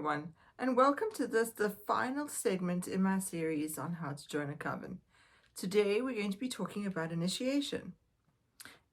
everyone, and welcome to the final segment in my series on how to join a coven. Today we're going to be talking about initiation.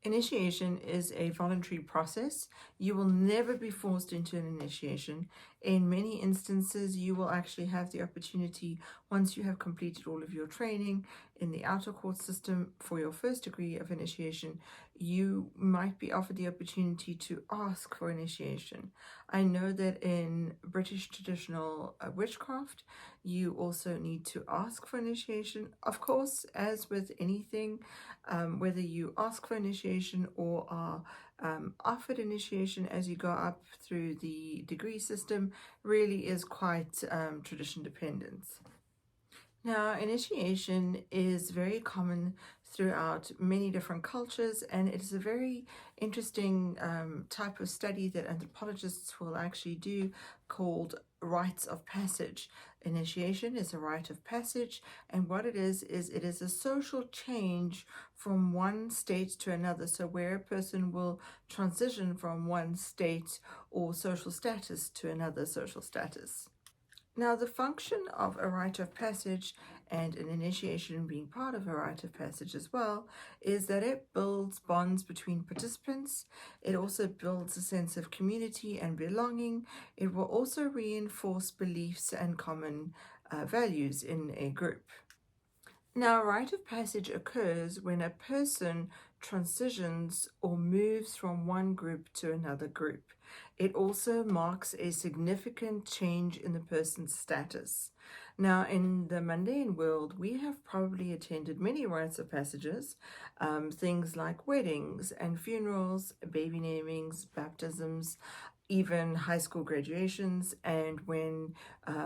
Initiation is a voluntary process. You will never be forced into an initiation. In many instances, you will actually have the opportunity, once you have completed all of your training in the outer court system for your first degree of initiation, you might be offered the opportunity to ask for initiation. I know that in British Traditional Witchcraft, you also need to ask for initiation. Of course, as with anything, whether you ask for initiation or are offered initiation as you go up through the degree system really is quite tradition dependent. Now, initiation is very common throughout many different cultures, and it is a very interesting type of study that anthropologists will actually do called rites of passage. Initiation is a rite of passage, and what it is it is a social change from one state to another. So where a person will transition from one state or social status to another social status. Now, the function of a rite of passage and an initiation being part of a rite of passage as well is that it builds bonds between participants. It also builds a sense of community and belonging. It will also reinforce beliefs and common values in a group. Now, a rite of passage occurs when a person transitions or moves from one group to another group. It also marks a significant change in the person's status. Now, in the mundane world, we have probably attended many rites of passages, things like weddings and funerals, baby namings, baptisms, even high school graduations, and when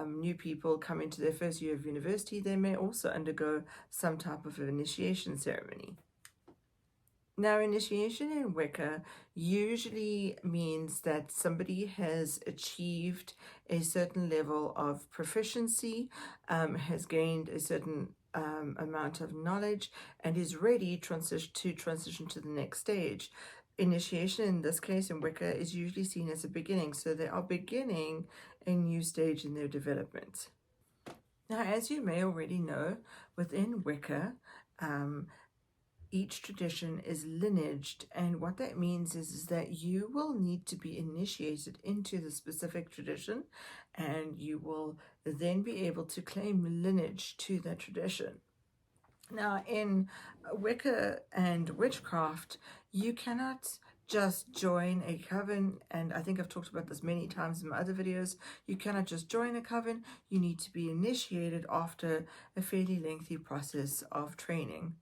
new people come into their first year of university, they may also undergo some type of an initiation ceremony. Now, initiation in Wicca usually means that somebody has achieved a certain level of proficiency, has gained a certain amount of knowledge, and is ready to transition to the next stage. Initiation in this case in Wicca is usually seen as a beginning, so they are beginning a new stage in their development. Now, as you may already know, within Wicca, each tradition is lineaged, and what that means is that you will need to be initiated into the specific tradition, and you will then be able to claim lineage to that tradition. Now, in Wicca and Witchcraft, you cannot just join a coven, and I think I've talked about this many times in my other videos. You cannot just join a coven. You need to be initiated after a fairly lengthy process of training.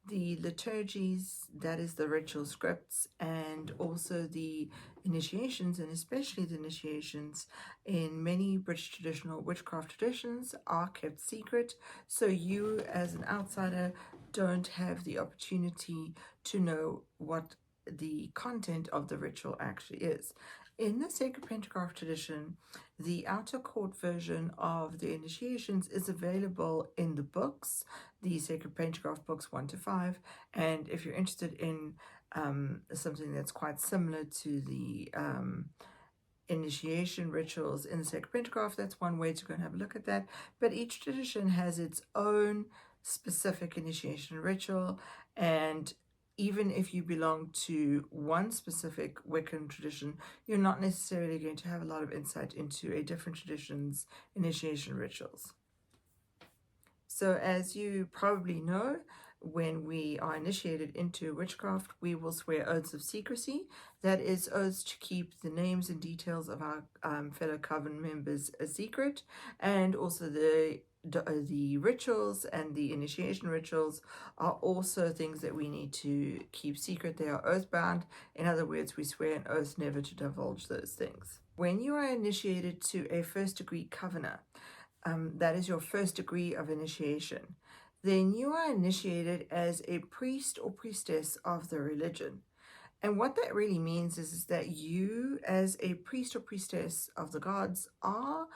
The liturgies, that is the ritual scripts, and also the initiations, and especially the initiations in many British traditional witchcraft traditions, are kept secret, so you as an outsider don't have the opportunity to know what the content of the ritual actually is. In the Sacred Pentagraph tradition, the outer court version of the initiations is available in the books, the Sacred Pentagraph books 1 to 5, and if you're interested in something that's quite similar to the initiation rituals in the Sacred Pentagraph, that's one way to go and have a look at that. But each tradition has its own specific initiation ritual, and even if you belong to one specific Wiccan tradition, you're not necessarily going to have a lot of insight into a different tradition's initiation rituals. So as you probably know, when we are initiated into witchcraft, we will swear oaths of secrecy. That is oaths to keep the names and details of our fellow coven members a secret, and also the rituals and the initiation rituals are also things that we need to keep secret. They are oath bound. In other words, we swear an oath never to divulge those things. When you are initiated to a first degree covener, that is your first degree of initiation, then you are initiated as a priest or priestess of the religion. And what that really means is that you, as a priest or priestess of the gods, are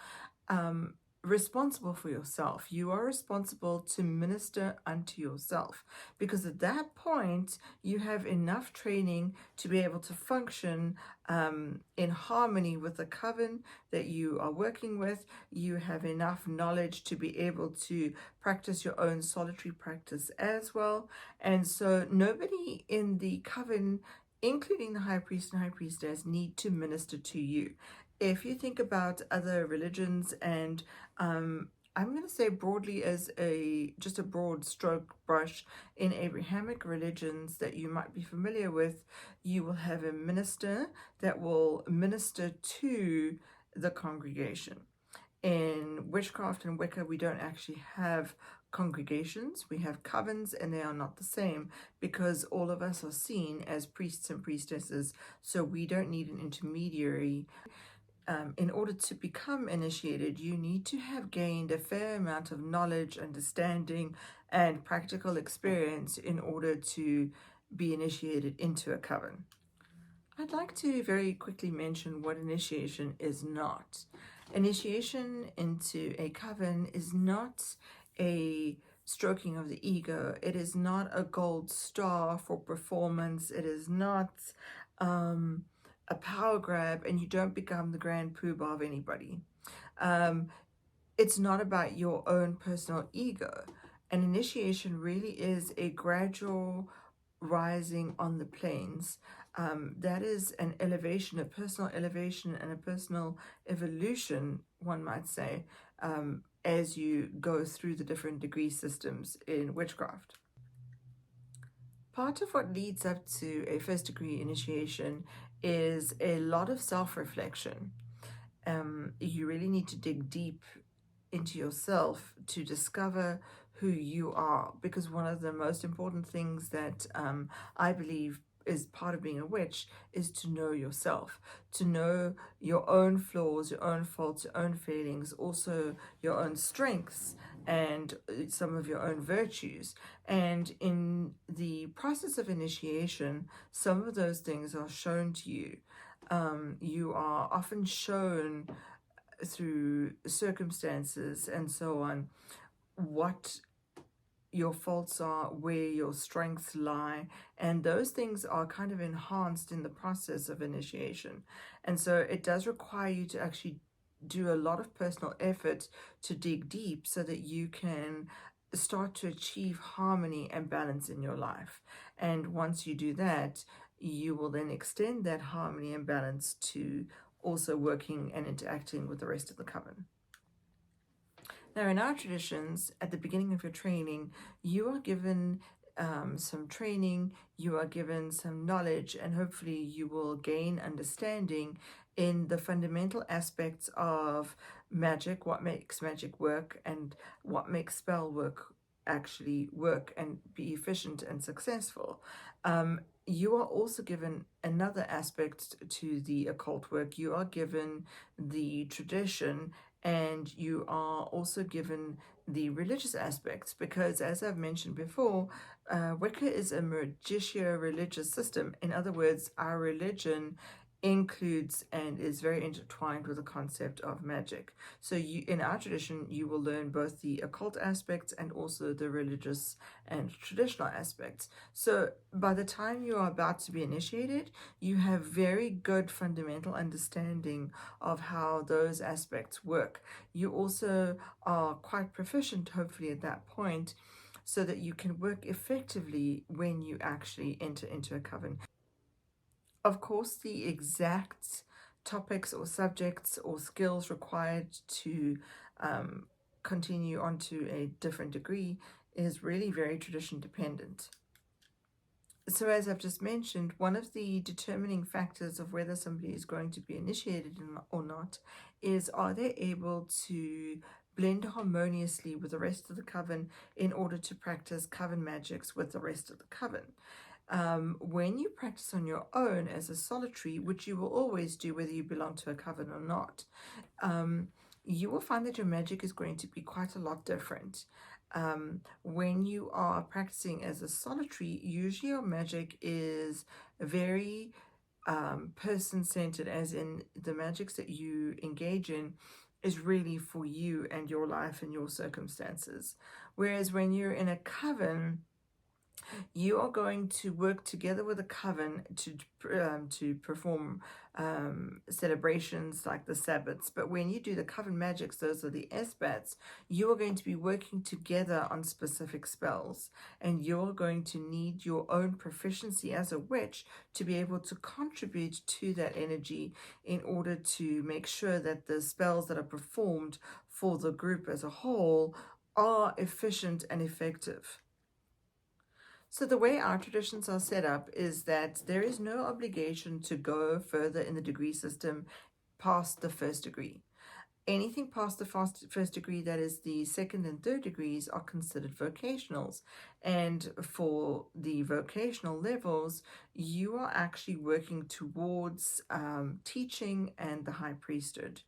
responsible for yourself. You are responsible to minister unto yourself, because at that point you have enough training to be able to function in harmony with the coven that you are working with. You have enough knowledge to be able to practice your own solitary practice as well. And so nobody in the coven, including the high priest and high priestess, need to minister to you. If you think about other religions, and I'm going to say broadly as just a broad stroke brush, in Abrahamic religions that you might be familiar with, you will have a minister that will minister to the congregation. In Witchcraft and Wicca, we don't actually have congregations. We have covens, and they are not the same, because all of us are seen as priests and priestesses, so we don't need an intermediary. In order to become initiated, you need to have gained a fair amount of knowledge, understanding, and practical experience in order to be initiated into a coven. I'd like to very quickly mention what initiation is not. Initiation into a coven is not a stroking of the ego. It is not a gold star for performance. It is not a power grab, and you don't become the grand poobah of anybody. It's not about your own personal ego. An initiation really is a gradual rising on the planes. That is an elevation, a personal elevation and a personal evolution, one might say, as you go through the different degree systems in witchcraft. Part of what leads up to a first degree initiation is a lot of self-reflection. You really need to dig deep into yourself to discover who you are, because one of the most important things that I believe is part of being a witch is to know yourself, to know your own flaws, your own faults, your own failings, also your own strengths and some of your own virtues. And in the process of initiation, some of those things are shown to you. You are often shown through circumstances and so on what your faults are, where your strengths lie, and those things are kind of enhanced in the process of initiation. And so it does require you to actually do a lot of personal effort to dig deep so that you can start to achieve harmony and balance in your life. And once you do that, you will then extend that harmony and balance to also working and interacting with the rest of the coven. Now, in our traditions, at the beginning of your training, you are given some training, you are given some knowledge, and hopefully you will gain understanding in the fundamental aspects of magic, what makes magic work, and what makes spell work actually work and be efficient and successful. You are also given another aspect to the occult work. You are given the tradition, and you are also given the religious aspects, because as I've mentioned before, Wicca is a Magischer religious system. In other words, our religion includes and is very intertwined with the concept of magic. So in our tradition, you will learn both the occult aspects and also the religious and traditional aspects. So by the time you are about to be initiated, you have very good fundamental understanding of how those aspects work. You also are quite proficient, hopefully, at that point, so that you can work effectively when you actually enter into a coven. Of course, the exact topics or subjects or skills required to continue on to a different degree is really very tradition dependent. So as I've just mentioned, one of the determining factors of whether somebody is going to be initiated or not is, are they able to blend harmoniously with the rest of the coven in order to practice coven magics with the rest of the coven. When you practice on your own as a solitary, which you will always do whether you belong to a coven or not, you will find that your magic is going to be quite a lot different. When you are practicing as a solitary, usually your magic is very person-centered, as in the magics that you engage in is really for you and your life and your circumstances. Whereas when you're in a coven, you are going to work together with a coven to perform celebrations like the Sabbats. But when you do the coven magics, those are the SBATs, you are going to be working together on specific spells, and you're going to need your own proficiency as a witch to be able to contribute to that energy in order to make sure that the spells that are performed for the group as a whole are efficient and effective. So the way our traditions are set up is that there is no obligation to go further in the degree system past the first degree. Anything past the first degree, that is the second and third degrees, are considered vocationals. And for the vocational levels, you are actually working towards teaching and the high priesthood.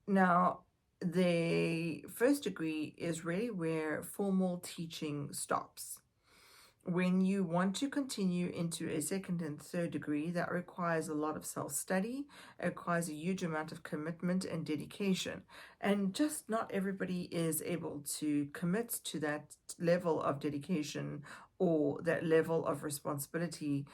Now, the first degree is really where formal teaching stops. When you want to continue into a second and third degree, that requires a lot of self-study. It requires a huge amount of commitment and dedication. And just not everybody is able to commit to that level of dedication or that level of responsibility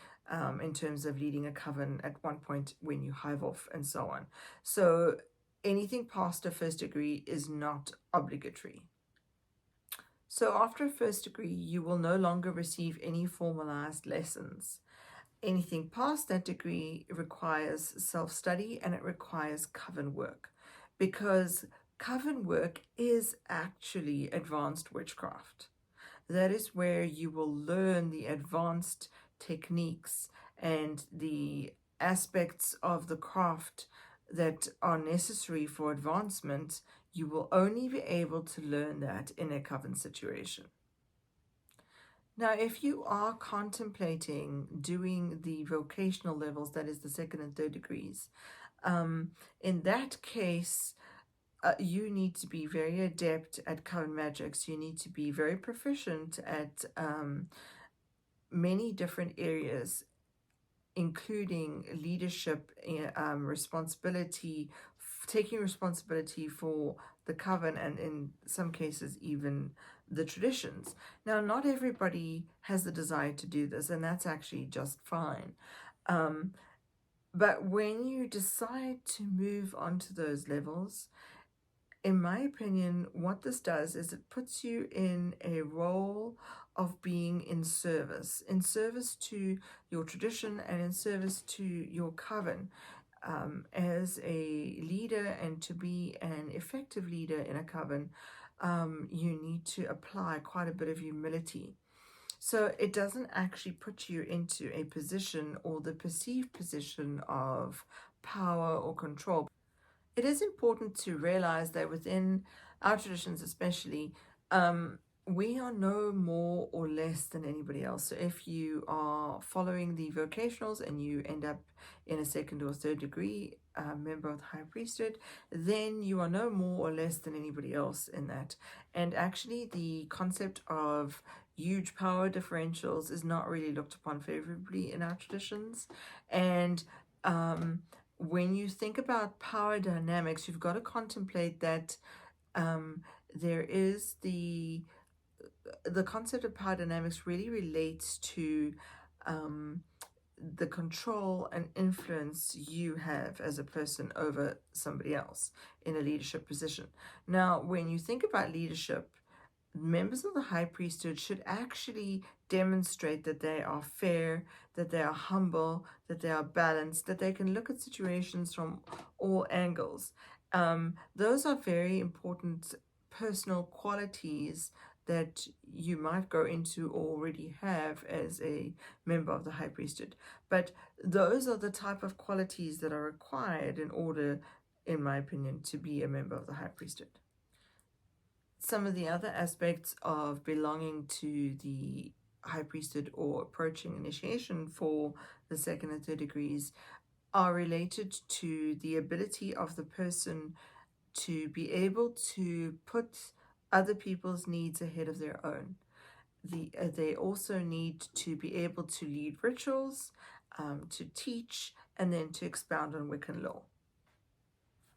in terms of leading a coven at one point when you hive off and so on. So anything past a first degree is not obligatory. So after a first degree, you will no longer receive any formalized lessons. Anything past that degree requires self-study, and it requires coven work, because coven work is actually advanced witchcraft. That is where you will learn the advanced techniques and the aspects of the craft that are necessary for advancement. You will only be able to learn that in a coven situation. Now, if you are contemplating doing the vocational levels, that is the second and third degrees, in that case, you need to be very adept at coven magics. You need to be very proficient at many different areas, including leadership, responsibility, taking responsibility for the coven, and in some cases even the traditions. Now, not everybody has the desire to do this, and that's actually just fine. But when you decide to move on to those levels, in my opinion, what this does is it puts you in a role of being in service to your tradition and in service to your coven. As a leader, and to be an effective leader in a coven, you need to apply quite a bit of humility. So it doesn't actually put you into a position or the perceived position of power or control. It is important to realize that within our traditions especially, we are no more or less than anybody else. So if you are following the vocationals and you end up in a second or third degree member of the high priesthood, then you are no more or less than anybody else in that. And actually the concept of huge power differentials is not really looked upon favorably in our traditions. And when you think about power dynamics, you've got to contemplate that there is the concept of power dynamics really relates to the control and influence you have as a person over somebody else in a leadership position. Now, when you think about leadership, members of the high priesthood should actually demonstrate that they are fair, that they are humble, that they are balanced, that they can look at situations from all angles. Those are very important personal qualities that you might go into or already have as a member of the high priesthood. But those are the type of qualities that are required in order, in my opinion, to be a member of the high priesthood. Some of the other aspects of belonging to the high priesthood or approaching initiation for the second and third degrees are related to the ability of the person to be able to put other people's needs ahead of their own. They also need to be able to lead rituals, to teach, and then to expound on Wiccan law.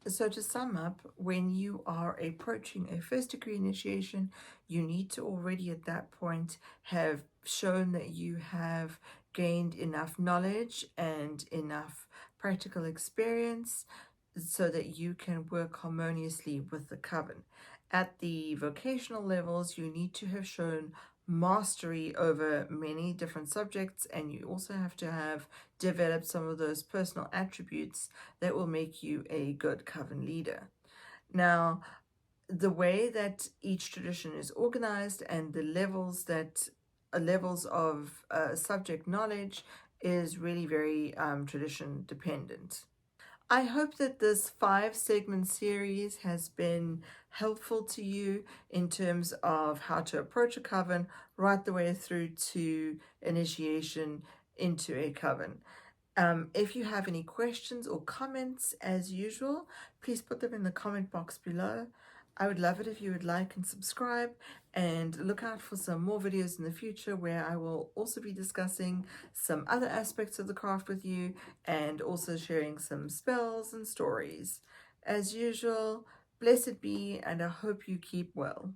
So to sum up, when you are approaching a first degree initiation, you need to already at that point have shown that you have gained enough knowledge and enough practical experience so that you can work harmoniously with the coven. At the vocational levels, you need to have shown mastery over many different subjects, and you also have to have developed some of those personal attributes that will make you a good coven leader. Now, the way that each tradition is organized and the levels of subject knowledge is really very tradition dependent. I hope that this 5-segment series has been helpful to you in terms of how to approach a coven right the way through to initiation into a coven. If you have any questions or comments, as usual, please put them in the comment box below. I would love it if you would like and subscribe, and look out for some more videos in the future where I will also be discussing some other aspects of the craft with you and also sharing some spells and stories. As usual, blessed be, and I hope you keep well.